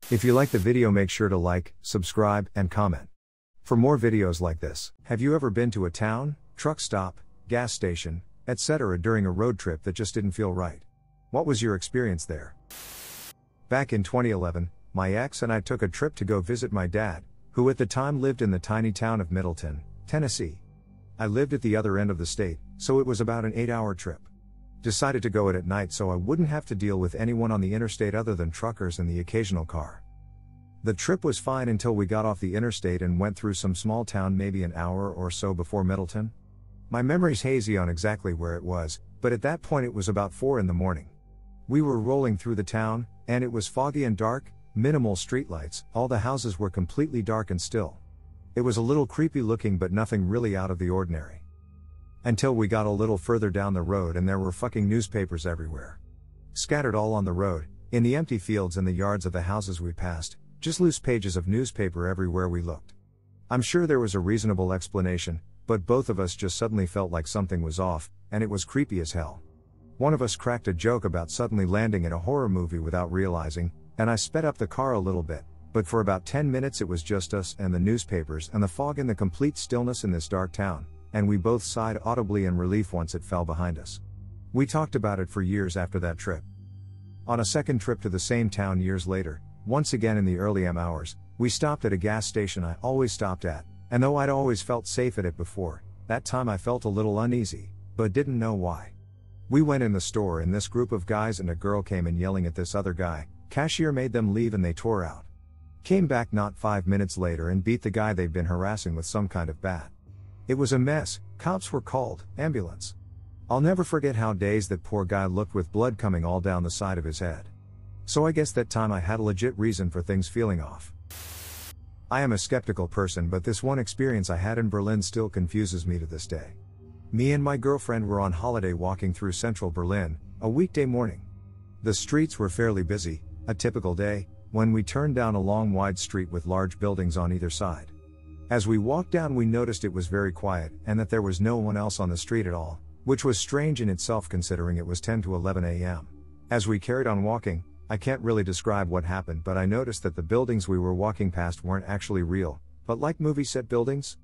If you like the video, make sure to like, subscribe, and comment. For more videos like this, have you ever been to a town, truck stop, gas station, etc. during a road trip that just didn't feel right? What was your experience there? Back in 2011, my ex and I took a trip to go visit my dad, who at the time lived in the tiny town of Middleton, Tennessee. I lived at the other end of the state, so it was about an 8-hour trip. Decided to go at night so I wouldn't have to deal with anyone on the interstate other than truckers and the occasional car. The trip was fine until we got off the interstate and went through some small town maybe an hour or so before Middleton. My memory's hazy on exactly where it was, but at that point it was about 4 in the morning. We were rolling through the town, and it was foggy and dark, minimal streetlights, all the houses were completely dark and still. It was a little creepy looking but nothing really out of the ordinary. Until we got a little further down the road and there were fucking newspapers everywhere. Scattered all on the road, in the empty fields and the yards of the houses we passed, just loose pages of newspaper everywhere we looked. I'm sure there was a reasonable explanation, but both of us just suddenly felt like something was off, and it was creepy as hell. One of us cracked a joke about suddenly landing in a horror movie without realizing, and I sped up the car a little bit, but for about 10 minutes it was just us and the newspapers and the fog and the complete stillness in this dark town, and we both sighed audibly in relief once it fell behind us. We talked about it for years after that trip. On a second trip to the same town years later, once again in the early hours, we stopped at a gas station I always stopped at, and though I'd always felt safe at it before, that time I felt a little uneasy, but didn't know why. We went in the store and this group of guys and a girl came in yelling at this other guy, cashier made them leave and they tore out. Came back not 5 minutes later and beat the guy they'd been harassing with some kind of bat. It was a mess, cops were called, ambulance. I'll never forget how dazed that poor guy looked with blood coming all down the side of his head. So I guess that time I had a legit reason for things feeling off. I am a skeptical person, but this one experience I had in Berlin still confuses me to this day. Me and my girlfriend were on holiday walking through central Berlin, a weekday morning. The streets were fairly busy, a typical day, when we turned down a long wide street with large buildings on either side. As we walked down we noticed it was very quiet and that there was no one else on the street at all, which was strange in itself considering it was 10 to 11 a.m. As we carried on walking, I can't really describe what happened, but I noticed that the buildings we were walking past weren't actually real, but like movie set buildings.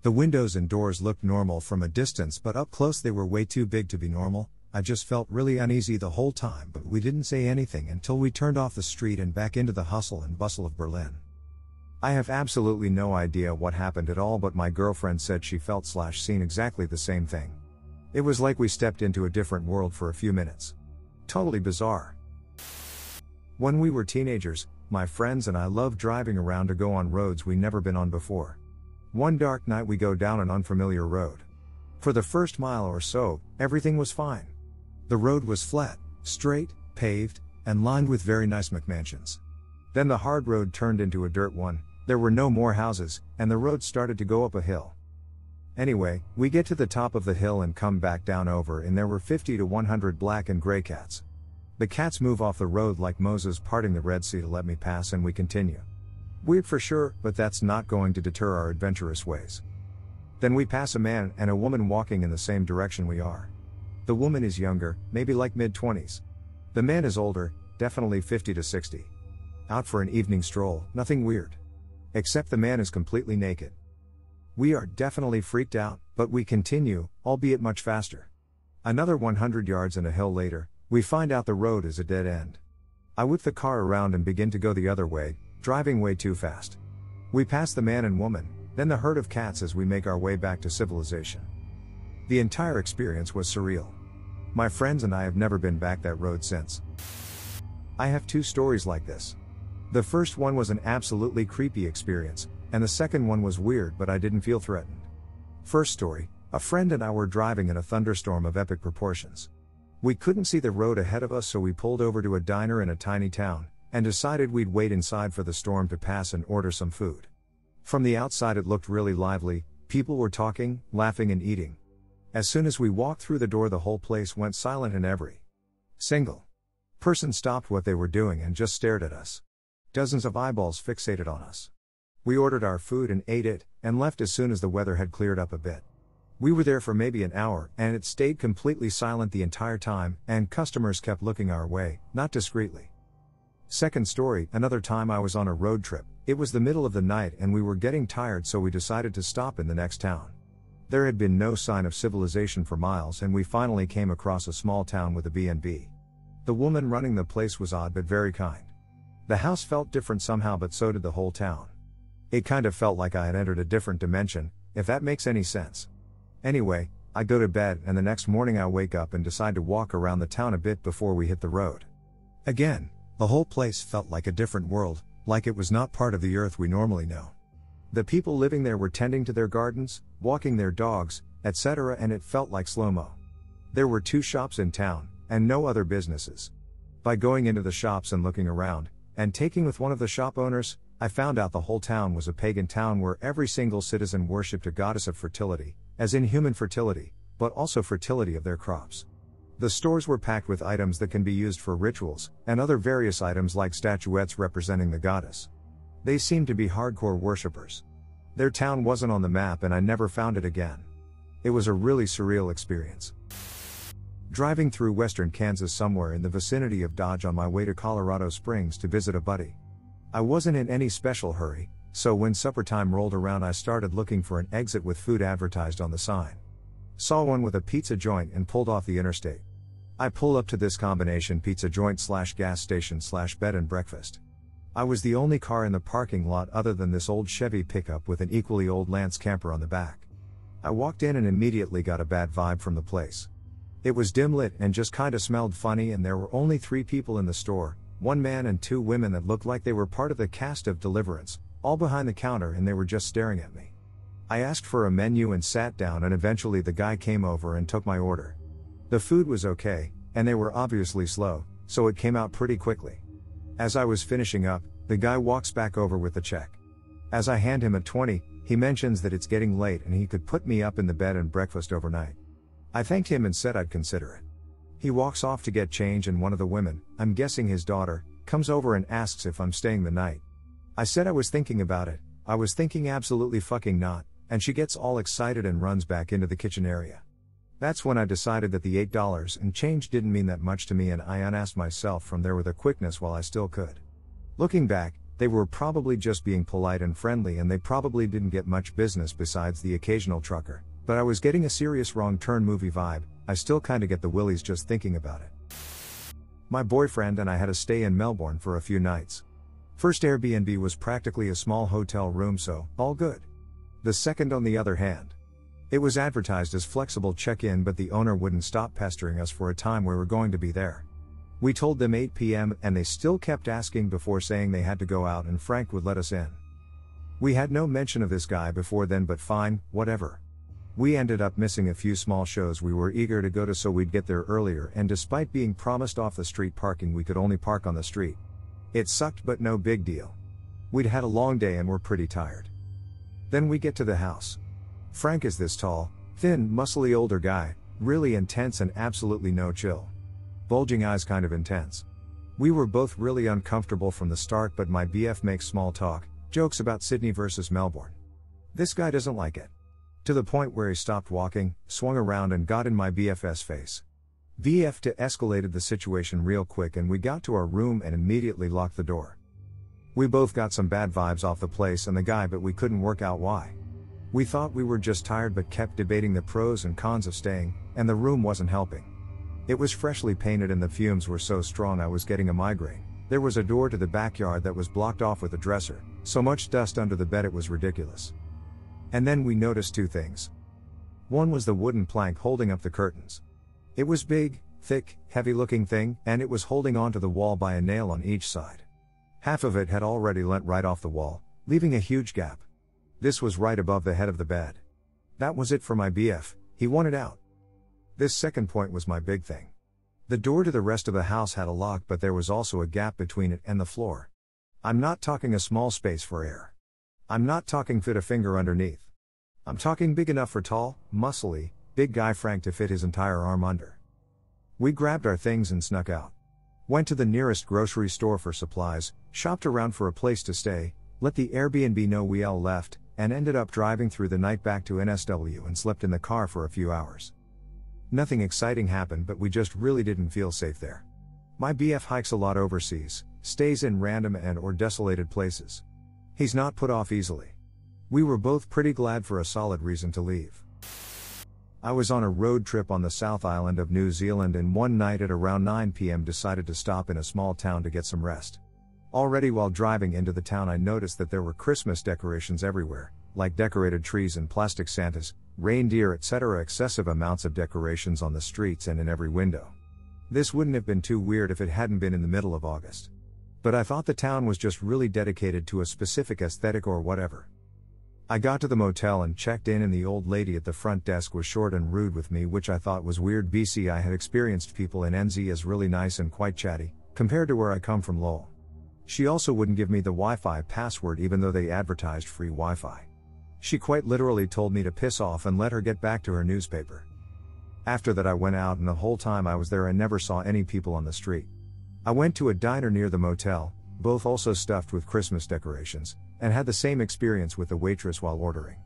The windows and doors looked normal from a distance, but up close they were way too big to be normal. I just felt really uneasy the whole time, but we didn't say anything until we turned off the street and back into the hustle and bustle of Berlin. I have absolutely no idea what happened at all, but my girlfriend said she felt/seen exactly the same thing. It was like we stepped into a different world for a few minutes. Totally bizarre. When we were teenagers, my friends and I loved driving around to go on roads we never been on before. One dark night we go down an unfamiliar road. For the first mile or so, everything was fine. The road was flat, straight, paved, and lined with very nice McMansions. Then the hard road turned into a dirt one, there were no more houses, and the road started to go up a hill. Anyway, we get to the top of the hill and come back down over, and there were 50 to 100 black and gray cats. The cats move off the road like Moses parting the Red Sea to let me pass, and we continue. Weird for sure, but that's not going to deter our adventurous ways. Then we pass a man and a woman walking in the same direction we are. The woman is younger, maybe like mid-20s. The man is older, definitely 50 to 60. Out for an evening stroll, nothing weird. Except the man is completely naked. We are definitely freaked out, but we continue, albeit much faster. Another 100 yards and a hill later, we find out the road is a dead end. I whip the car around and begin to go the other way, driving way too fast. We pass the man and woman, then the herd of cats as we make our way back to civilization. The entire experience was surreal. My friends and I have never been back that road since. I have 2 stories like this. The first one was an absolutely creepy experience, and the second one was weird, but I didn't feel threatened. First story, a friend and I were driving in a thunderstorm of epic proportions. We couldn't see the road ahead of us, so we pulled over to a diner in a tiny town, and decided we'd wait inside for the storm to pass and order some food. From the outside it looked really lively, people were talking, laughing and eating. As soon as we walked through the door the whole place went silent and every single person stopped what they were doing and just stared at us. Dozens of eyeballs fixated on us. We ordered our food and ate it, and left as soon as the weather had cleared up a bit. We were there for maybe an hour, and it stayed completely silent the entire time, and customers kept looking our way, not discreetly. Second story, another time I was on a road trip. It was the middle of the night and we were getting tired, so we decided to stop in the next town. There had been no sign of civilization for miles, and we finally came across a small town with a B&B. The woman running the place was odd but very kind. The house felt different somehow, but so did the whole town. It kind of felt like I had entered a different dimension, if that makes any sense. Anyway, I go to bed, and the next morning I wake up and decide to walk around the town a bit before we hit the road. Again, the whole place felt like a different world, like it was not part of the earth we normally know. The people living there were tending to their gardens, walking their dogs, etc., and it felt like slow-mo. There were 2 shops in town, and no other businesses. By going into the shops and looking around, and taking with one of the shop owners, I found out the whole town was a pagan town where every single citizen worshipped a goddess of fertility, as in human fertility, but also fertility of their crops. The stores were packed with items that can be used for rituals, and other various items like statuettes representing the goddess. They seemed to be hardcore worshippers. Their town wasn't on the map, and I never found it again. It was a really surreal experience. Driving through western Kansas somewhere in the vicinity of Dodge on my way to Colorado Springs to visit a buddy. I wasn't in any special hurry, so when supper time rolled around I started looking for an exit with food advertised on the sign. Saw one with a pizza joint and pulled off the interstate. I pull up to this combination pizza joint / gas station / bed and breakfast. I was the only car in the parking lot other than this old Chevy pickup with an equally old Lance camper on the back. I walked in and immediately got a bad vibe from the place. It was dim lit and just kinda smelled funny, and there were only 3 people in the store, 1 man and 2 women that looked like they were part of the cast of Deliverance, all behind the counter, and they were just staring at me. I asked for a menu and sat down, and eventually the guy came over and took my order. The food was okay, and they were obviously slow, so it came out pretty quickly. As I was finishing up, the guy walks back over with the check. As I hand him a 20, he mentions that it's getting late and he could put me up in the bed and breakfast overnight. I thanked him and said I'd consider it. He walks off to get change, and one of the women, I'm guessing his daughter, comes over and asks if I'm staying the night. I said I was thinking about it. I was thinking absolutely fucking not, and she gets all excited and runs back into the kitchen area. That's when I decided that the $8 and change didn't mean that much to me, and I unasked myself from there with a quickness while I still could. Looking back, they were probably just being polite and friendly, and they probably didn't get much business besides the occasional trucker, but I was getting a serious wrong turn movie vibe. I still kinda get the willies just thinking about it. My boyfriend and I had a stay in Melbourne for a few nights. First Airbnb was practically a small hotel room, so all good. The second, on the other hand, it was advertised as flexible check-in, but the owner wouldn't stop pestering us for a time we were going to be there. We told them 8 p.m. and they still kept asking before saying they had to go out and Frank would let us in. We had no mention of this guy before then, but fine, whatever. We ended up missing a few small shows we were eager to go to, so we'd get there earlier, and despite being promised off the street parking, we could only park on the street. It sucked, but no big deal. We'd had a long day and were pretty tired. Then we get to the house. Frank is this tall, thin, muscly older guy, really intense and absolutely no chill. Bulging eyes, kind of intense. We were both really uncomfortable from the start, but my BF makes small talk, jokes about Sydney versus Melbourne. This guy doesn't like it. To the point where he stopped walking, swung around and got in my BF's face. BF escalated the situation real quick, and we got to our room and immediately locked the door. We both got some bad vibes off the place and the guy, but we couldn't work out why. We thought we were just tired but kept debating the pros and cons of staying, and the room wasn't helping. It was freshly painted and the fumes were so strong I was getting a migraine. There was a door to the backyard that was blocked off with a dresser, so much dust under the bed it was ridiculous. And then we noticed 2 things. One was the wooden plank holding up the curtains. It was big, thick, heavy-looking thing, and it was holding onto the wall by a nail on each side. Half of it had already leant right off the wall, leaving a huge gap. This was right above the head of the bed. That was it for my BF, he wanted out. This second point was my big thing. The door to the rest of the house had a lock, but there was also a gap between it and the floor. I'm not talking a small space for air. I'm not talking fit a finger underneath. I'm talking big enough for tall, muscly, big guy Frank to fit his entire arm under. We grabbed our things and snuck out. Went to the nearest grocery store for supplies, shopped around for a place to stay, let the Airbnb know we all left, and ended up driving through the night back to NSW and slept in the car for a few hours. Nothing exciting happened, but we just really didn't feel safe there. My BF hikes a lot overseas, stays in random and/or desolated places. He's not put off easily. We were both pretty glad for a solid reason to leave. I was on a road trip on the South Island of New Zealand, and one night at around 9 p.m. decided to stop in a small town to get some rest. Already while driving into the town I noticed that there were Christmas decorations everywhere, like decorated trees and plastic Santas, reindeer, etc. Excessive amounts of decorations on the streets and in every window. This wouldn't have been too weird if it hadn't been in the middle of August. But I thought the town was just really dedicated to a specific aesthetic or whatever. I got to the motel and checked in, and the old lady at the front desk was short and rude with me, which I thought was weird. I had experienced people in NZ as really nice and quite chatty, compared to where I come from, lol. She also wouldn't give me the Wi-Fi password even though they advertised free Wi-Fi. She quite literally told me to piss off and let her get back to her newspaper. After that I went out, and the whole time I was there I never saw any people on the street. I went to a diner near the motel, both also stuffed with Christmas decorations, and had the same experience with the waitress while ordering.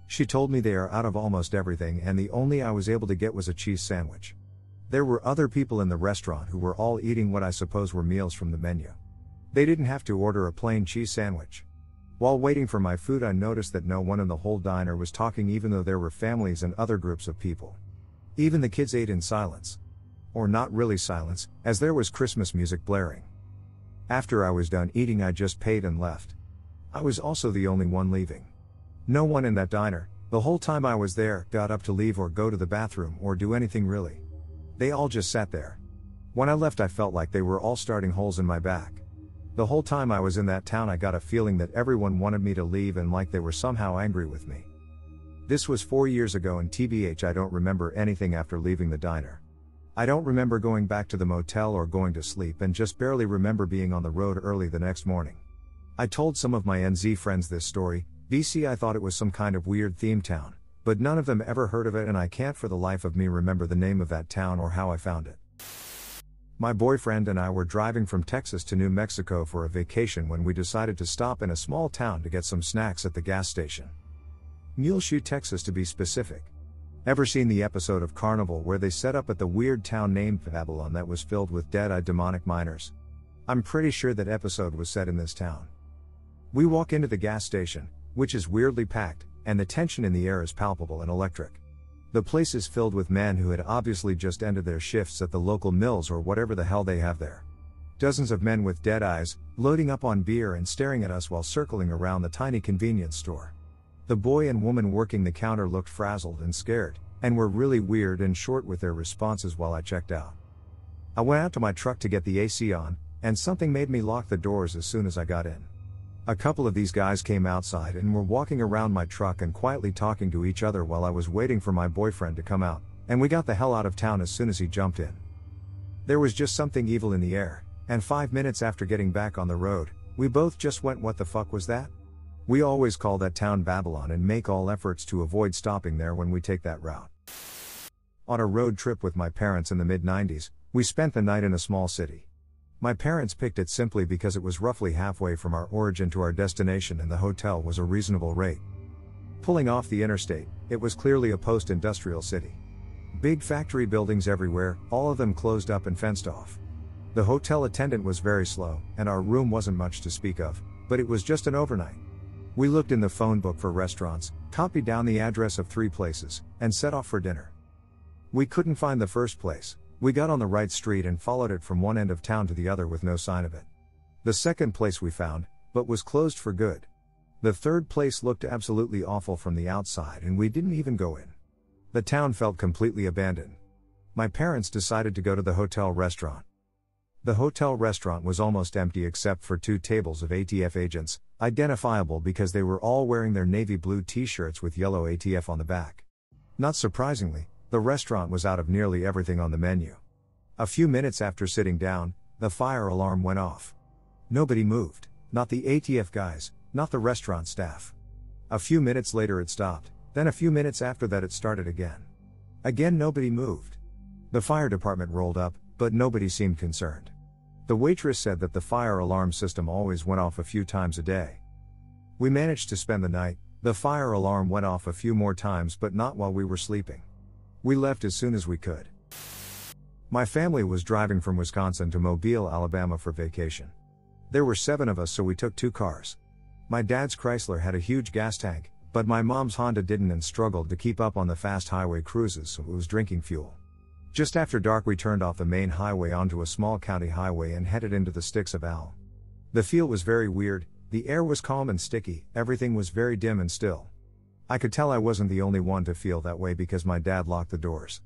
She told me they are out of almost everything, and the only I was able to get was a cheese sandwich. There were other people in the restaurant who were all eating what I suppose were meals from the menu. They didn't have to order a plain cheese sandwich. While waiting for my food I noticed that no one in the whole diner was talking, even though there were families and other groups of people. Even the kids ate in silence. Or not really silence, as there was Christmas music blaring. After I was done eating I just paid and left. I was also the only one leaving. No one in that diner, the whole time I was there, got up to leave or go to the bathroom or do anything really. They all just sat there. When I left I felt like they were all starting holes in my back. The whole time I was in that town I got a feeling that everyone wanted me to leave and like they were somehow angry with me. This was 4 years ago, and TBH I don't remember anything after leaving the diner. I don't remember going back to the motel or going to sleep, and just barely remember being on the road early the next morning. I told some of my NZ friends this story. I thought it was some kind of weird theme town, but none of them ever heard of it, and I can't for the life of me remember the name of that town or how I found it. My boyfriend and I were driving from Texas to New Mexico for a vacation when we decided to stop in a small town to get some snacks at the gas station. Muleshoe, Texas to be specific. Ever seen the episode of Carnival where they set up at the weird town named Babylon that was filled with dead-eyed demonic miners? I'm pretty sure that episode was set in this town. We walk into the gas station, which is weirdly packed, and the tension in the air is palpable and electric. The place is filled with men who had obviously just ended their shifts at the local mills or whatever the hell they have there. Dozens of men with dead eyes, loading up on beer and staring at us while circling around the tiny convenience store. The boy and woman working the counter looked frazzled and scared, and were really weird and short with their responses while I checked out. I went out to my truck to get the AC on, and something made me lock the doors as soon as I got in. A couple of these guys came outside and were walking around my truck and quietly talking to each other while I was waiting for my boyfriend to come out, and we got the hell out of town as soon as he jumped in. There was just something evil in the air, and 5 minutes after getting back on the road, we both just went, "What the fuck was that?" We always call that town Babylon and make all efforts to avoid stopping there when we take that route. On a road trip with my parents in the mid-90s, we spent the night in a small city. My parents picked it simply because it was roughly halfway from our origin to our destination, and the hotel was a reasonable rate. Pulling off the interstate, it was clearly a post-industrial city. Big factory buildings everywhere, all of them closed up and fenced off. The hotel attendant was very slow, and our room wasn't much to speak of, but it was just an overnight. We looked in the phone book for restaurants, copied down the address of 3 places, and set off for dinner. We couldn't find the first place. We got on the right street and followed it from one end of town to the other with no sign of it. The second place we found, but was closed for good. The third place looked absolutely awful from the outside, and we didn't even go in. The town felt completely abandoned. My parents decided to go to the hotel restaurant. The hotel restaurant was almost empty except for 2 tables of ATF agents, identifiable because they were all wearing their navy blue t-shirts with yellow ATF on the back. Not surprisingly, the restaurant was out of nearly everything on the menu. A few minutes after sitting down, the fire alarm went off. Nobody moved, not the ATF guys, not the restaurant staff. A few minutes later it stopped, then a few minutes after that it started again. Again nobody moved. The fire department rolled up, but nobody seemed concerned. The waitress said that the fire alarm system always went off a few times a day. We managed to spend the night, The fire alarm went off a few more times, but not while we were sleeping. We left as soon as we could. My family was driving from Wisconsin to Mobile, Alabama for vacation. There were 7 of us, so we took 2 cars. My dad's Chrysler had a huge gas tank, but my mom's Honda didn't and struggled to keep up on the fast highway cruises, so it was drinking fuel. Just after dark we turned off the main highway onto a small county highway and headed into the sticks of Al. The feel was very weird, the air was calm and sticky, everything was very dim and still. I could tell I wasn't the only one to feel that way because my dad locked the doors.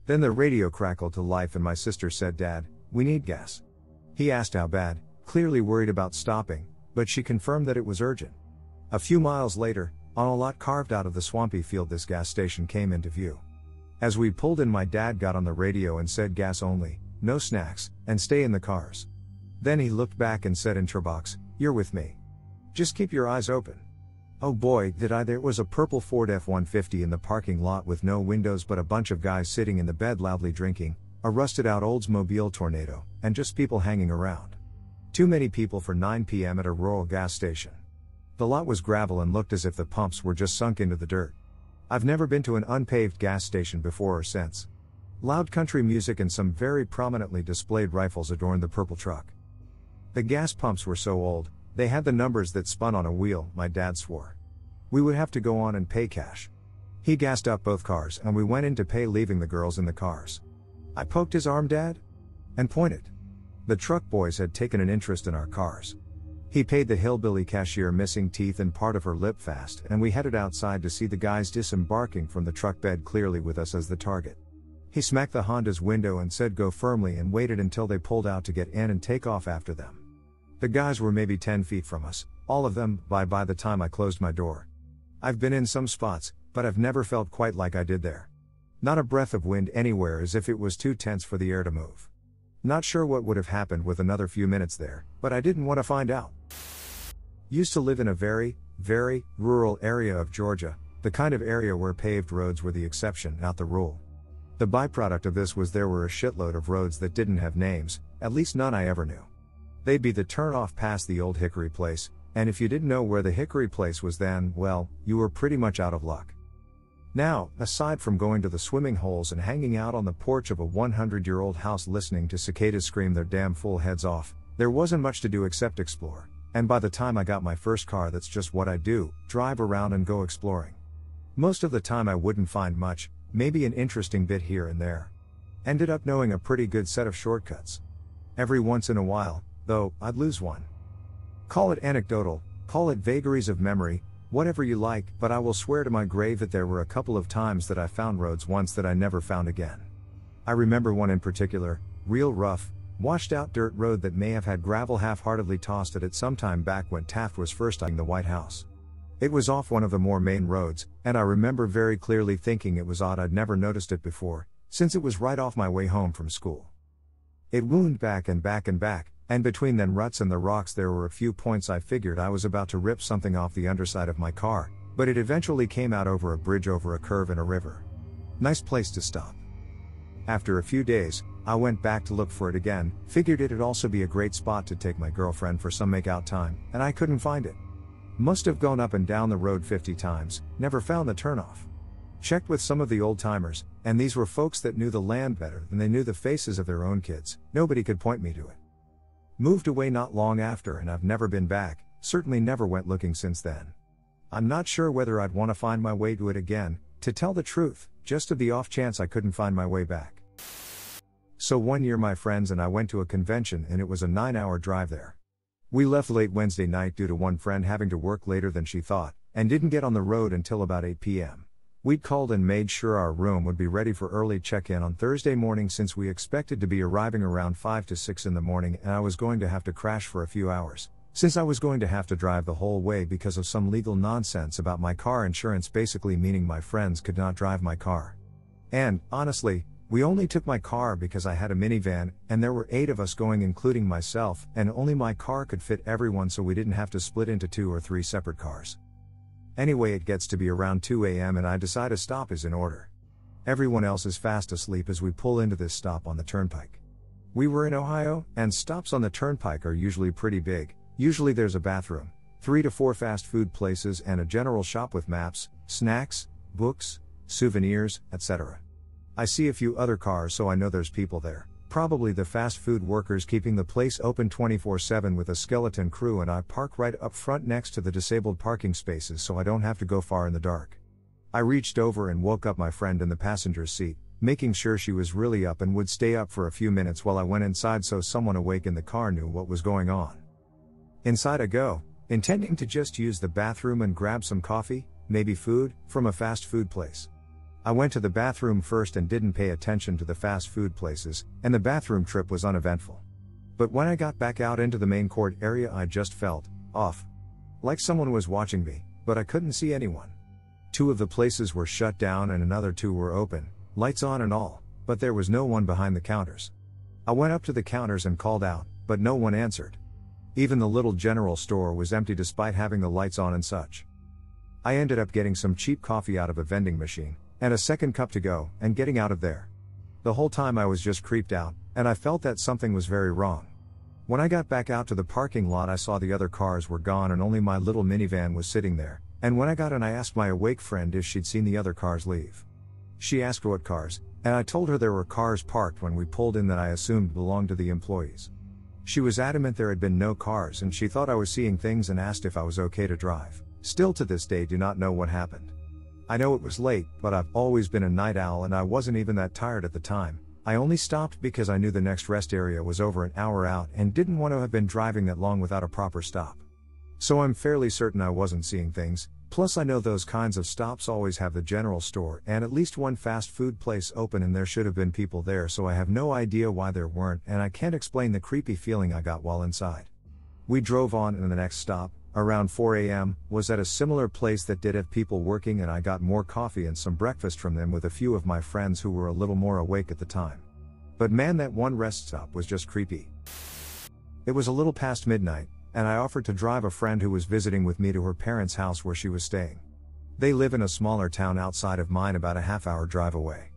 Then the radio crackled to life and my sister said, "Dad, we need gas." He asked how bad, clearly worried about stopping, but she confirmed that it was urgent. A few miles later, on a lot carved out of the swampy field, this gas station came into view. As we pulled in, my dad got on the radio and said, "Gas only, no snacks, and stay in the cars." Then he looked back and said in Turbox, "You're with me. Just keep your eyes open." Oh boy, did I. There was a purple Ford F-150 in the parking lot with no windows but a bunch of guys sitting in the bed loudly drinking, a rusted out Oldsmobile Tornado, and just people hanging around. Too many people for 9 p.m. at a rural gas station. The lot was gravel and looked as if the pumps were just sunk into the dirt. I've never been to an unpaved gas station before or since. Loud country music and some very prominently displayed rifles adorned the purple truck. The gas pumps were so old, they had the numbers that spun on a wheel, my dad swore. We would have to go on and pay cash. He gassed up both cars and we went in to pay, leaving the girls in the cars. I poked his arm, "Dad?" and pointed. The truck boys had taken an interest in our cars. He paid the hillbilly cashier, missing teeth and part of her lip, fast, and we headed outside to see the guys disembarking from the truck bed, clearly with us as the target. He smacked the Honda's window and said go firmly and waited until they pulled out to get in and take off after them. The guys were maybe 10 feet from us, all of them, by the time I closed my door. I've been in some spots, but I've never felt quite like I did there. Not a breath of wind anywhere, as if it was too tense for the air to move. Not sure what would have happened with another few minutes there, but I didn't want to find out. Used to live in a very, very rural area of Georgia, the kind of area where paved roads were the exception, not the rule. The byproduct of this was there were a shitload of roads that didn't have names, at least none I ever knew. They'd be the turn-off past the old Hickory Place, and if you didn't know where the Hickory Place was then, well, you were pretty much out of luck. Now, aside from going to the swimming holes and hanging out on the porch of a 100-year-old house listening to cicadas scream their damn fool heads off, there wasn't much to do except explore, and by the time I got my first car, that's just what I do, drive around and go exploring. Most of the time I wouldn't find much, maybe an interesting bit here and there. Ended up knowing a pretty good set of shortcuts. Every once in a while, though, I'd lose one. Call it anecdotal, call it vagaries of memory, whatever you like, but I will swear to my grave that there were a couple of times that I found roads once that I never found again. I remember one in particular, real rough, washed out dirt road that may have had gravel half-heartedly tossed at it sometime back when Taft was first eyeing the White House. It was off one of the more main roads, and I remember very clearly thinking it was odd I'd never noticed it before, since it was right off my way home from school. It wound back and back and back, and between them ruts and the rocks there were a few points I figured I was about to rip something off the underside of my car, but it eventually came out over a bridge over a curve in a river. Nice place to stop. After a few days, I went back to look for it again, figured it'd also be a great spot to take my girlfriend for some make-out time, and I couldn't find it. Must have gone up and down the road 50 times, never found the turnoff. Checked with some of the old-timers, and these were folks that knew the land better than they knew the faces of their own kids. Nobody could point me to it. Moved away not long after and I've never been back, certainly never went looking since then. I'm not sure whether I'd want to find my way to it again, to tell the truth, just to the off chance I couldn't find my way back. So one year my friends and I went to a convention and it was a 9-hour drive there. We left late Wednesday night due to one friend having to work later than she thought, and didn't get on the road until about 8 p.m. We'd called and made sure our room would be ready for early check-in on Thursday morning since we expected to be arriving around 5 to 6 in the morning and I was going to have to crash for a few hours, since I was going to have to drive the whole way because of some legal nonsense about my car insurance, basically meaning my friends could not drive my car. And, honestly, we only took my car because I had a minivan, and there were 8 of us going including myself, and only my car could fit everyone so we didn't have to split into 2 or 3 separate cars. Anyway, it gets to be around 2 a.m. and I decide a stop is in order. Everyone else is fast asleep as we pull into this stop on the turnpike. We were in Ohio, and stops on the turnpike are usually pretty big. Usually there's a bathroom, 3 to 4 fast food places and a general shop with maps, snacks, books, souvenirs, etc. I see a few other cars, so I know there's people there. Probably the fast food workers keeping the place open 24/7 with a skeleton crew, and I park right up front next to the disabled parking spaces so I don't have to go far in the dark. I reached over and woke up my friend in the passenger's seat, making sure she was really up and would stay up for a few minutes while I went inside so someone awake in the car knew what was going on. Inside I go, intending to just use the bathroom and grab some coffee, maybe food, from a fast food place. I went to the bathroom first and didn't pay attention to the fast food places, and the bathroom trip was uneventful. But when I got back out into the main court area, I just felt off. Like someone was watching me, but I couldn't see anyone. 2 of the places were shut down and another 2 were open, lights on and all, but there was no one behind the counters. I went up to the counters and called out, but no one answered. Even the little general store was empty despite having the lights on and such. I ended up getting some cheap coffee out of a vending machine, and a second cup to go, and getting out of there. The whole time I was just creeped out, and I felt that something was very wrong. When I got back out to the parking lot, I saw the other cars were gone and only my little minivan was sitting there, and when I got in I asked my awake friend if she'd seen the other cars leave. She asked what cars, and I told her there were cars parked when we pulled in that I assumed belonged to the employees. She was adamant there had been no cars and she thought I was seeing things and asked if I was okay to drive. Still to this day do not know what happened. I know it was late, but I've always been a night owl and I wasn't even that tired at the time. I only stopped because I knew the next rest area was over an hour out and didn't want to have been driving that long without a proper stop. So I'm fairly certain I wasn't seeing things, plus I know those kinds of stops always have the general store and at least one fast food place open and there should have been people there, so I have no idea why there weren't and I can't explain the creepy feeling I got while inside. We drove on and the next stop, around 4 a.m., was at a similar place that did have people working and I got more coffee and some breakfast from them with a few of my friends who were a little more awake at the time. But man, that one rest stop was just creepy. It was a little past midnight, and I offered to drive a friend who was visiting with me to her parents' house where she was staying. They live in a smaller town outside of mine about a half-hour drive away.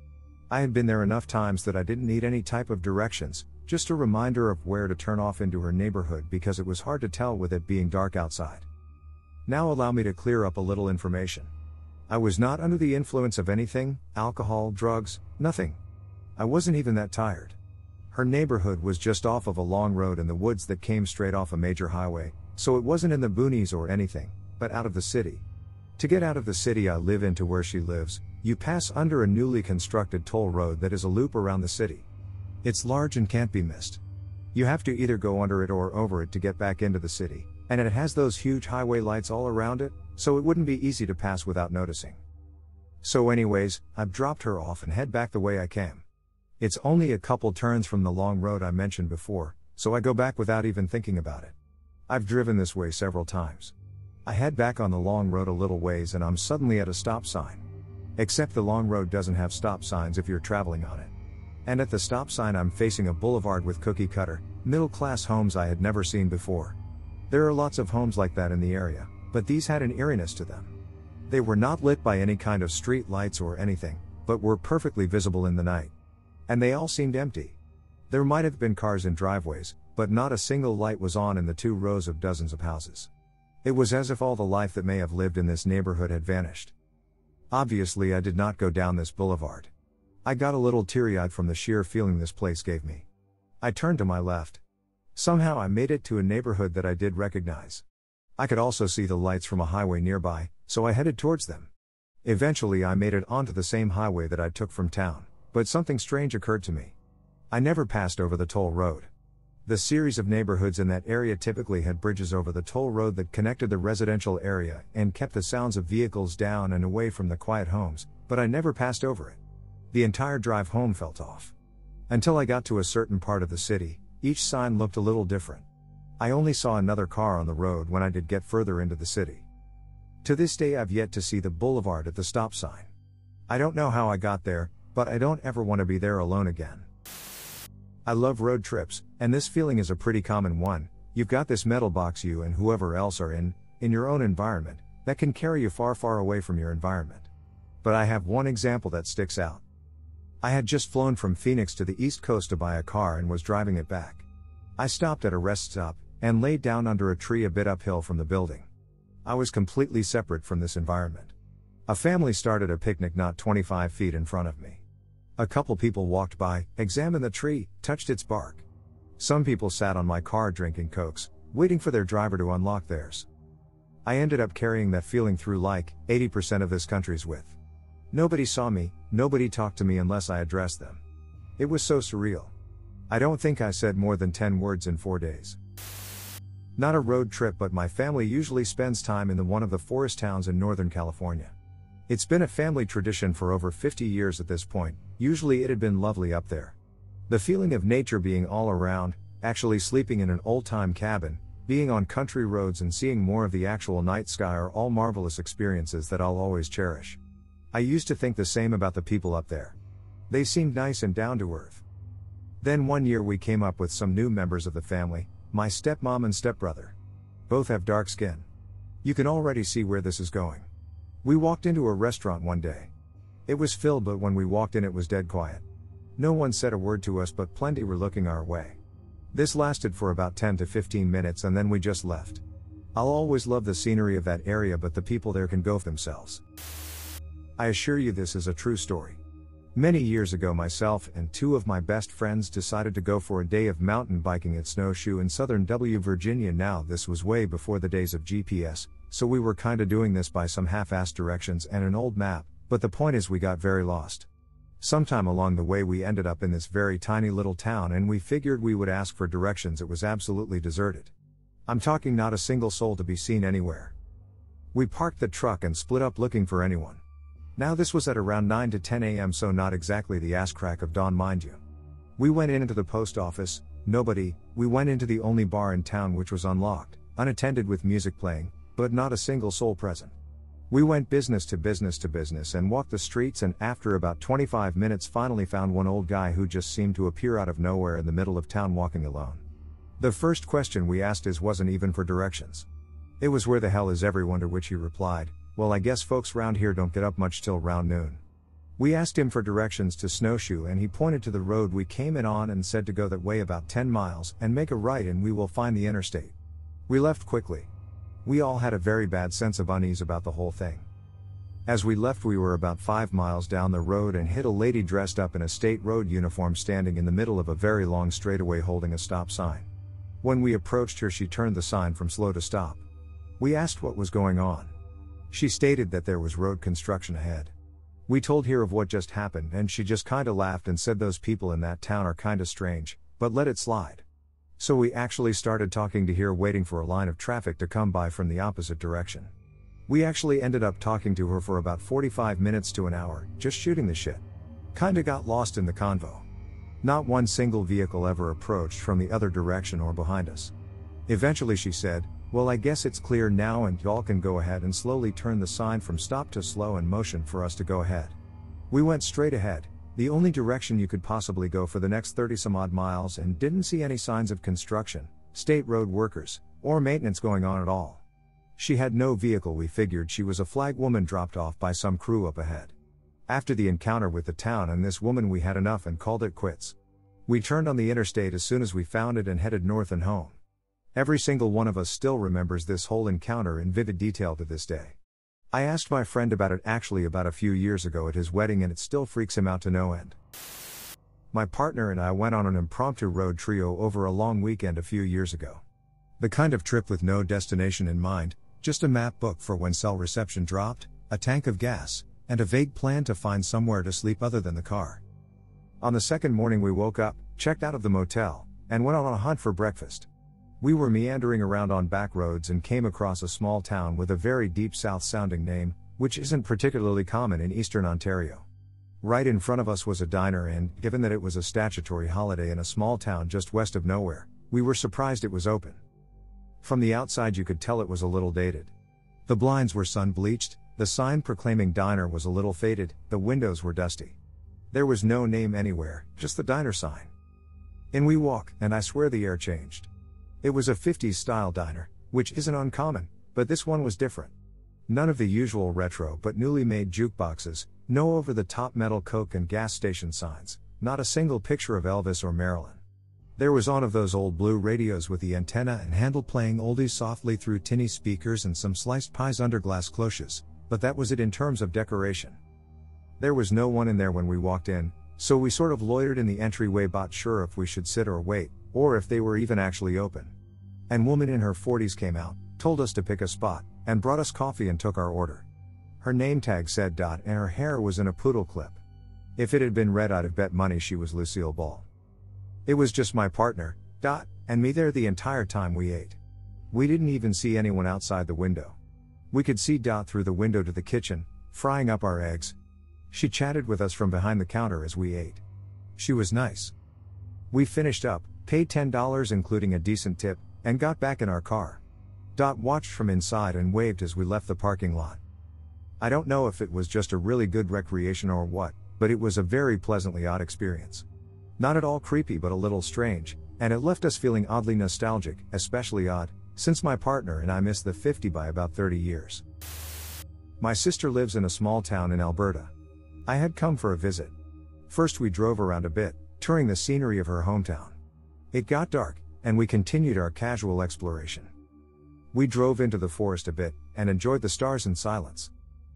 I had been there enough times that I didn't need any type of directions, just a reminder of where to turn off into her neighborhood because it was hard to tell with it being dark outside. Now allow me to clear up a little information. I was not under the influence of anything, alcohol, drugs, nothing. I wasn't even that tired. Her neighborhood was just off of a long road in the woods that came straight off a major highway, so it wasn't in the boonies or anything, but out of the city. To get out of the city I live into where she lives, you pass under a newly constructed toll road that is a loop around the city. It's large and can't be missed. You have to either go under it or over it to get back into the city, and it has those huge highway lights all around it, so it wouldn't be easy to pass without noticing. So anyways, I've dropped her off and head back the way I came. It's only a couple turns from the long road I mentioned before, so I go back without even thinking about it. I've driven this way several times. I head back on the long road a little ways and I'm suddenly at a stop sign. Except the long road doesn't have stop signs if you're traveling on it. And at the stop sign I'm facing a boulevard with cookie cutter, middle-class homes I had never seen before. There are lots of homes like that in the area, but these had an eeriness to them. They were not lit by any kind of street lights or anything, but were perfectly visible in the night. And they all seemed empty. There might have been cars in driveways, but not a single light was on in the 2 rows of dozens of houses. It was as if all the life that may have lived in this neighborhood had vanished. Obviously I did not go down this boulevard. I got a little teary-eyed from the sheer feeling this place gave me. I turned to my left. Somehow I made it to a neighborhood that I did recognize. I could also see the lights from a highway nearby, so I headed towards them. Eventually I made it onto the same highway that I took from town, but something strange occurred to me. I never passed over the toll road. The series of neighborhoods in that area typically had bridges over the toll road that connected the residential area and kept the sounds of vehicles down and away from the quiet homes, but I never passed over it. The entire drive home felt off. Until I got to a certain part of the city, each sign looked a little different. I only saw another car on the road when I did get further into the city. To this day I've yet to see the boulevard at the stop sign. I don't know how I got there, but I don't ever want to be there alone again. I love road trips, and this feeling is a pretty common one. You've got this metal box you and whoever else are in your own environment, that can carry you far, far away from your environment. But I have one example that sticks out. I had just flown from Phoenix to the East Coast to buy a car and was driving it back. I stopped at a rest stop, and laid down under a tree a bit uphill from the building. I was completely separate from this environment. A family started a picnic not 25 feet in front of me. A couple people walked by, examined the tree, touched its bark. Some people sat on my car drinking cokes, waiting for their driver to unlock theirs. I ended up carrying that feeling through like 80% of this country's width. Nobody saw me, nobody talked to me unless I addressed them. It was so surreal. I don't think I said more than 10 words in 4 days. Not a road trip, but my family usually spends time in one of the forest towns in Northern California. It's been a family tradition for over 50 years at this point. Usually it had been lovely up there. The feeling of nature being all around, actually sleeping in an old-time cabin, being on country roads and seeing more of the actual night sky are all marvelous experiences that I'll always cherish. I used to think the same about the people up there. They seemed nice and down to earth. Then one year we came up with some new members of the family, my stepmom and stepbrother. Both have dark skin. You can already see where this is going. We walked into a restaurant one day. It was filled, but when we walked in it was dead quiet. No one said a word to us, but plenty were looking our way. This lasted for about 10 to 15 minutes and then we just left. I'll always love the scenery of that area, but the people there can go for themselves. I assure you this is a true story. Many years ago myself and two of my best friends decided to go for a day of mountain biking at Snowshoe in southern Virginia. Now this was way before the days of GPS, so we were kinda doing this by some half-assed directions and an old map, but the point is we got very lost. Sometime along the way we ended up in this very tiny little town and we figured we would ask for directions. It was absolutely deserted. I'm talking not a single soul to be seen anywhere. We parked the truck and split up looking for anyone. Now this was at around 9 to 10 a.m. so not exactly the ass crack of dawn, mind you. We went into the post office, nobody. We went into the only bar in town, which was unlocked, unattended with music playing, but not a single soul present. We went business to business and walked the streets, and after about 25 minutes finally found one old guy who just seemed to appear out of nowhere in the middle of town walking alone. The first question we asked wasn't even for directions. It was, "Where the hell is everyone?" To which he replied, "Well, I guess folks round here don't get up much till round noon." We asked him for directions to Snowshoe and he pointed to the road we came in on and said to go that way about 10 miles and make a right and we will find the interstate. We left quickly. We all had a very bad sense of unease about the whole thing. As we left we were about 5 miles down the road and hit a lady dressed up in a state road uniform standing in the middle of a very long straightaway holding a stop sign. When we approached her she turned the sign from slow to stop. We asked what was going on. She stated that there was road construction ahead. We told her of what just happened and she just kinda laughed and said those people in that town are kinda strange, but let it slide. So we actually started talking to her, waiting for a line of traffic to come by from the opposite direction. We actually ended up talking to her for about 45 minutes to an hour, just shooting the shit. Kinda got lost in the convo. Not one single vehicle ever approached from the other direction or behind us. Eventually she said, "Well, I guess it's clear now and y'all can go ahead," and slowly turned the sign from stop to slow and motioned for us to go ahead. We went straight ahead, the only direction you could possibly go for the next 30 some odd miles, and didn't see any signs of construction, state road workers, or maintenance going on at all. She had no vehicle. We figured she was a flag woman dropped off by some crew up ahead. After the encounter with the town and this woman we had enough and called it quits. We turned on the interstate as soon as we found it and headed north and home. Every single one of us still remembers this whole encounter in vivid detail to this day. I asked my friend about it actually about a few years ago at his wedding and it still freaks him out to no end. My partner and I went on an impromptu road trio over a long weekend a few years ago. The kind of trip with no destination in mind, just a map book for when cell reception dropped, a tank of gas, and a vague plan to find somewhere to sleep other than the car. On the second morning we woke up, checked out of the motel, and went on a hunt for breakfast. We were meandering around on back roads and came across a small town with a very deep south-sounding name, which isn't particularly common in eastern Ontario. Right in front of us was a diner and, given that it was a statutory holiday in a small town just west of nowhere, we were surprised it was open. From the outside you could tell it was a little dated. The blinds were sun-bleached, the sign proclaiming diner was a little faded, the windows were dusty. There was no name anywhere, just the diner sign. In we walk, and I swear the air changed. It was a 50s style diner, which isn't uncommon, but this one was different. None of the usual retro but newly made jukeboxes, no over-the-top metal Coke and gas station signs, not a single picture of Elvis or Marilyn. There was one of those old blue radios with the antenna and handle playing oldies softly through tinny speakers and some sliced pies under glass cloches, but that was it in terms of decoration. There was no one in there when we walked in, so we sort of loitered in the entryway, not sure if we should sit or wait, or if they were even actually open. An woman in her 40s came out, told us to pick a spot, and brought us coffee and took our order. Her name tag said Dot and her hair was in a poodle clip. If it had been red, I'd have bet money she was Lucille Ball. It was just my partner, Dot, and me there the entire time we ate. We didn't even see anyone outside the window. We could see Dot through the window to the kitchen, frying up our eggs. She chatted with us from behind the counter as we ate. She was nice. We finished up, paid $10 including a decent tip, and got back in our car. Dot watched from inside and waved as we left the parking lot. I don't know if it was just a really good recreation or what, but it was a very pleasantly odd experience. Not at all creepy but a little strange, and it left us feeling oddly nostalgic, especially odd, since my partner and I missed the 50 by about 30 years. My sister lives in a small town in Alberta. I had come for a visit. First we drove around a bit, touring the scenery of her hometown. It got dark, and we continued our casual exploration. We drove into the forest a bit, and enjoyed the stars in silence.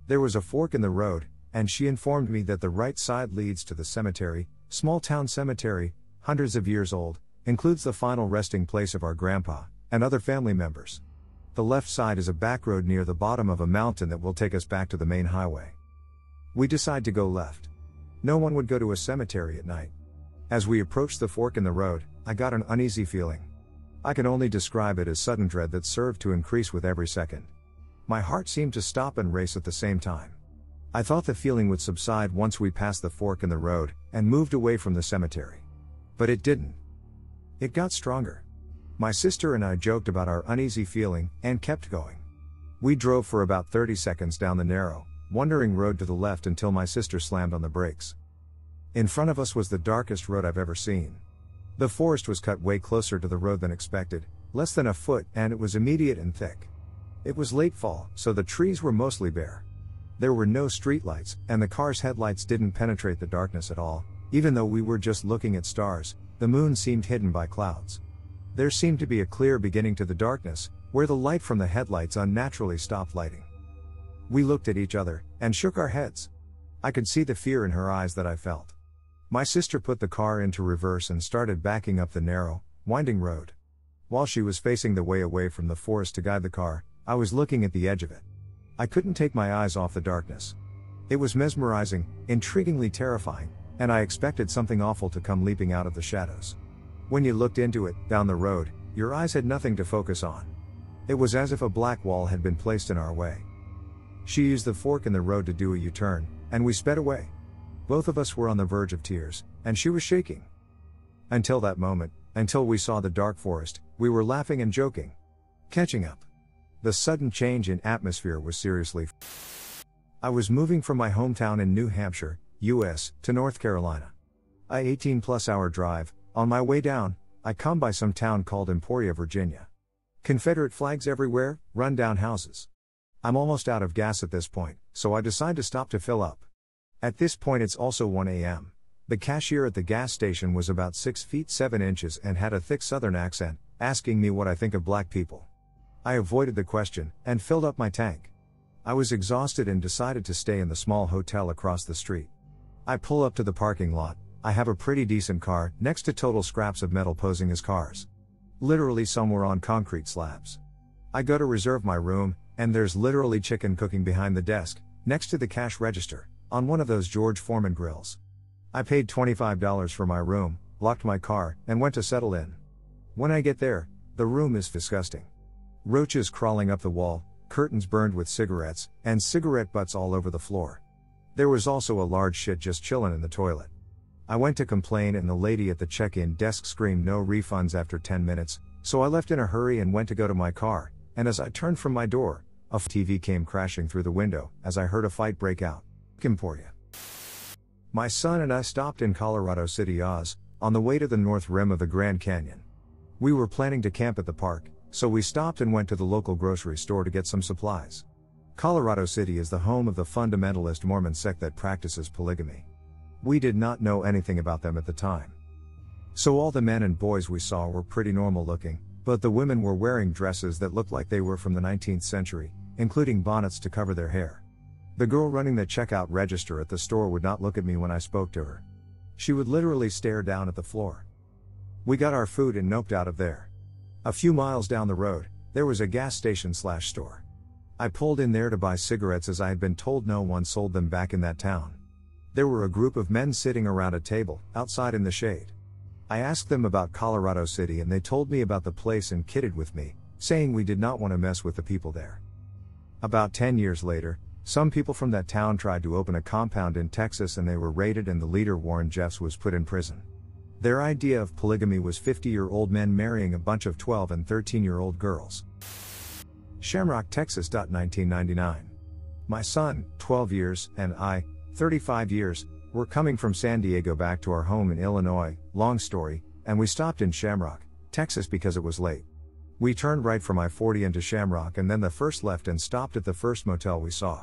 There was a fork in the road, and she informed me that the right side leads to the cemetery, small town cemetery, hundreds of years old, includes the final resting place of our grandpa, and other family members. The left side is a back road near the bottom of a mountain that will take us back to the main highway. We decide to go left. No one would go to a cemetery at night. As we approached the fork in the road, I got an uneasy feeling. I can only describe it as sudden dread that served to increase with every second. My heart seemed to stop and race at the same time. I thought the feeling would subside once we passed the fork in the road, and moved away from the cemetery. But it didn't. It got stronger. My sister and I joked about our uneasy feeling, and kept going. We drove for about 30 seconds down the narrow, wandering road to the left until my sister slammed on the brakes. In front of us was the darkest road I've ever seen. The forest was cut way closer to the road than expected, less than a foot, and it was immediate and thick. It was late fall, so the trees were mostly bare. There were no streetlights, and the car's headlights didn't penetrate the darkness at all. Even though we were just looking at stars, the moon seemed hidden by clouds. There seemed to be a clear beginning to the darkness, where the light from the headlights unnaturally stopped lighting. We looked at each other, and shook our heads. I could see the fear in her eyes that I felt. My sister put the car into reverse and started backing up the narrow, winding road. While she was facing the way away from the forest to guide the car, I was looking at the edge of it. I couldn't take my eyes off the darkness. It was mesmerizing, intriguingly terrifying, and I expected something awful to come leaping out of the shadows. When you looked into it, down the road, your eyes had nothing to focus on. It was as if a black wall had been placed in our way. She used the fork in the road to do a U-turn, and we sped away. Both of us were on the verge of tears, and she was shaking. Until that moment, until we saw the dark forest, we were laughing and joking. Catching up. The sudden change in atmosphere was seriously I was moving from my hometown in New Hampshire, US, to North Carolina. A 18+ hour drive. On my way down, I come by some town called Emporia, Virginia. Confederate flags everywhere, run-down houses. I'm almost out of gas at this point, so I decide to stop to fill up. At this point it's also 1 a.m. The cashier at the gas station was about 6 feet 7 inches and had a thick southern accent, asking me what I think of black people. I avoided the question, and filled up my tank. I was exhausted and decided to stay in the small hotel across the street. I pull up to the parking lot. I have a pretty decent car, next to total scraps of metal posing as cars. Literally somewhere on concrete slabs. I go to reserve my room, and there's literally chicken cooking behind the desk, next to the cash register, on one of those George Foreman grills. I paid $25 for my room, locked my car, and went to settle in. When I get there, the room is disgusting. Roaches crawling up the wall, curtains burned with cigarettes, and cigarette butts all over the floor. There was also a large shit just chillin' in the toilet. I went to complain and the lady at the check-in desk screamed no refunds after 10 minutes, so I left in a hurry and went to go to my car, and as I turned from my door, a TV came crashing through the window as I heard a fight break out. Emporia. My son and I stopped in Colorado City, Oz, on the way to the north rim of the Grand Canyon. We were planning to camp at the park, so we stopped and went to the local grocery store to get some supplies. Colorado City is the home of the fundamentalist Mormon sect that practices polygamy. We did not know anything about them at the time. So all the men and boys we saw were pretty normal looking, but the women were wearing dresses that looked like they were from the 19th century, including bonnets to cover their hair. The girl running the checkout register at the store would not look at me when I spoke to her. She would literally stare down at the floor. We got our food and noped out of there. A few miles down the road, there was a gas station/store. I pulled in there to buy cigarettes as I had been told no one sold them back in that town. There were a group of men sitting around a table, outside in the shade. I asked them about Colorado City and they told me about the place and kidded with me, saying we did not want to mess with the people there. About 10 years later, some people from that town tried to open a compound in Texas and they were raided and the leader Warren Jeffs was put in prison. Their idea of polygamy was 50-year-old men marrying a bunch of 12 and 13-year-old girls. Shamrock, Texas. 1999. My son, 12 years, and I, 35 years, were coming from San Diego back to our home in Illinois, long story, and we stopped in Shamrock, Texas because it was late. We turned right from I-40 into Shamrock and then the first left and stopped at the first motel we saw.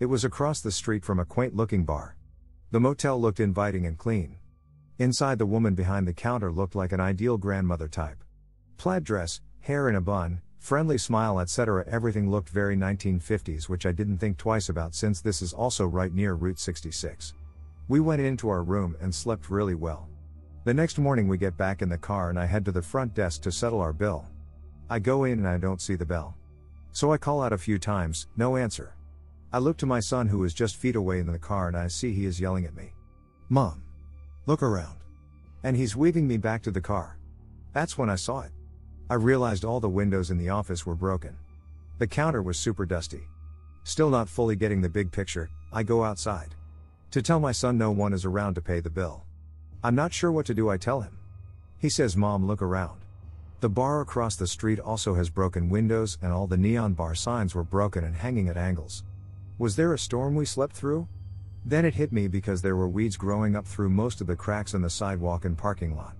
It was across the street from a quaint-looking bar. The motel looked inviting and clean. Inside, the woman behind the counter looked like an ideal grandmother type. Plaid dress, hair in a bun, friendly smile, etc. Everything looked very 1950s, which I didn't think twice about since this is also right near Route 66. We went into our room and slept really well. The next morning we get back in the car and I head to the front desk to settle our bill. I go in and I don't see the bell. So I call out a few times, no answer. I look to my son who is just feet away in the car and I see he is yelling at me. "Mom! Look around!" And he's waving me back to the car. That's when I saw it. I realized all the windows in the office were broken. The counter was super dusty. Still not fully getting the big picture, I go outside. To tell my son no one is around to pay the bill. I'm not sure what to do. I tell him. He says, "Mom, look around." The bar across the street also has broken windows and all the neon bar signs were broken and hanging at angles. Was there a storm we slept through? Then it hit me because there were weeds growing up through most of the cracks in the sidewalk and parking lot.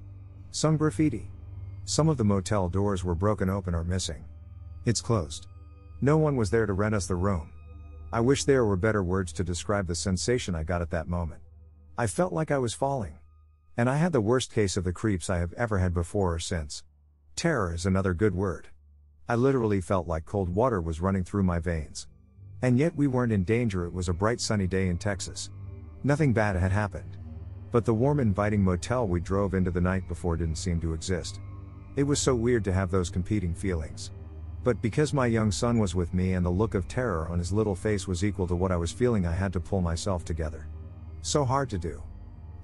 Some graffiti. Some of the motel doors were broken open or missing. It's closed. No one was there to rent us the room. I wish there were better words to describe the sensation I got at that moment. I felt like I was falling. And I had the worst case of the creeps I have ever had before or since. Terror is another good word. I literally felt like cold water was running through my veins. And yet we weren't in danger. It was a bright sunny day in Texas. Nothing bad had happened. But the warm inviting motel we drove into the night before didn't seem to exist. It was so weird to have those competing feelings. But because my young son was with me and the look of terror on his little face was equal to what I was feeling, I had to pull myself together. So hard to do.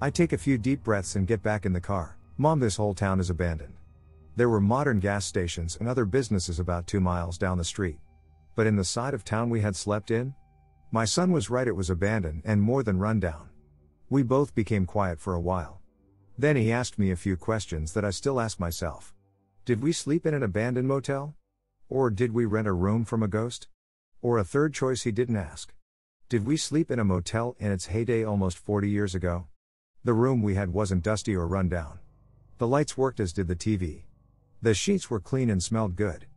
I take a few deep breaths and get back in the car. "Mom, this whole town is abandoned." There were modern gas stations and other businesses about 2 miles down the street. But in the side of town we had slept in? My son was right, it was abandoned and more than run down. We both became quiet for a while. Then he asked me a few questions that I still ask myself. Did we sleep in an abandoned motel? Or did we rent a room from a ghost? Or a third choice he didn't ask. Did we sleep in a motel in its heyday almost 40 years ago? The room we had wasn't dusty or run down. The lights worked as did the TV. The sheets were clean and smelled good.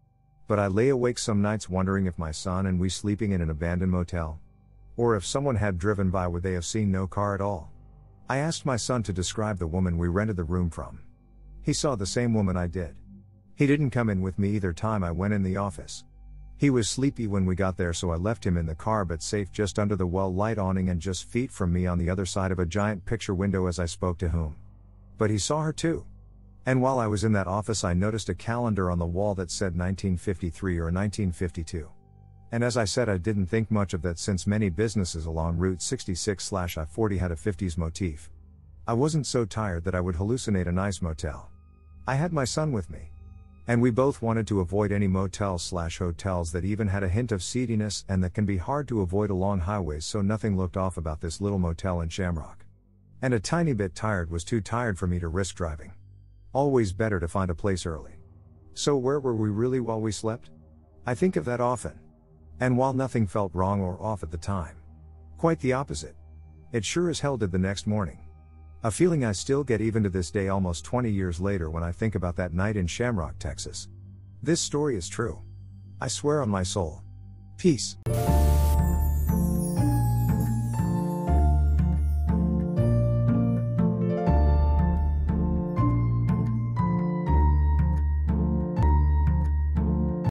But I lay awake some nights wondering if my son and we sleeping in an abandoned motel. Or if someone had driven by, would they have seen no car at all? I asked my son to describe the woman we rented the room from. He saw the same woman I did. He didn't come in with me either time I went in the office. He was sleepy when we got there, so I left him in the car but safe just under the well light awning and just feet from me on the other side of a giant picture window as I spoke to whom. But he saw her too. And while I was in that office I noticed a calendar on the wall that said 1953 or 1952. And as I said, I didn't think much of that since many businesses along Route 66/I-40 had a 50s motif. I wasn't so tired that I would hallucinate a nice motel. I had my son with me. And we both wanted to avoid any motels/hotels that even had a hint of seediness and that can be hard to avoid along highways, so nothing looked off about this little motel in Shamrock. And a tiny bit tired, was too tired for me to risk driving. Always better to find a place early. So where were we really while we slept? I think of that often. And while nothing felt wrong or off at the time, quite the opposite. It sure as hell did the next morning. A feeling I still get even to this day almost 20 years later when I think about that night in Shamrock, Texas. This story is true. I swear on my soul. Peace.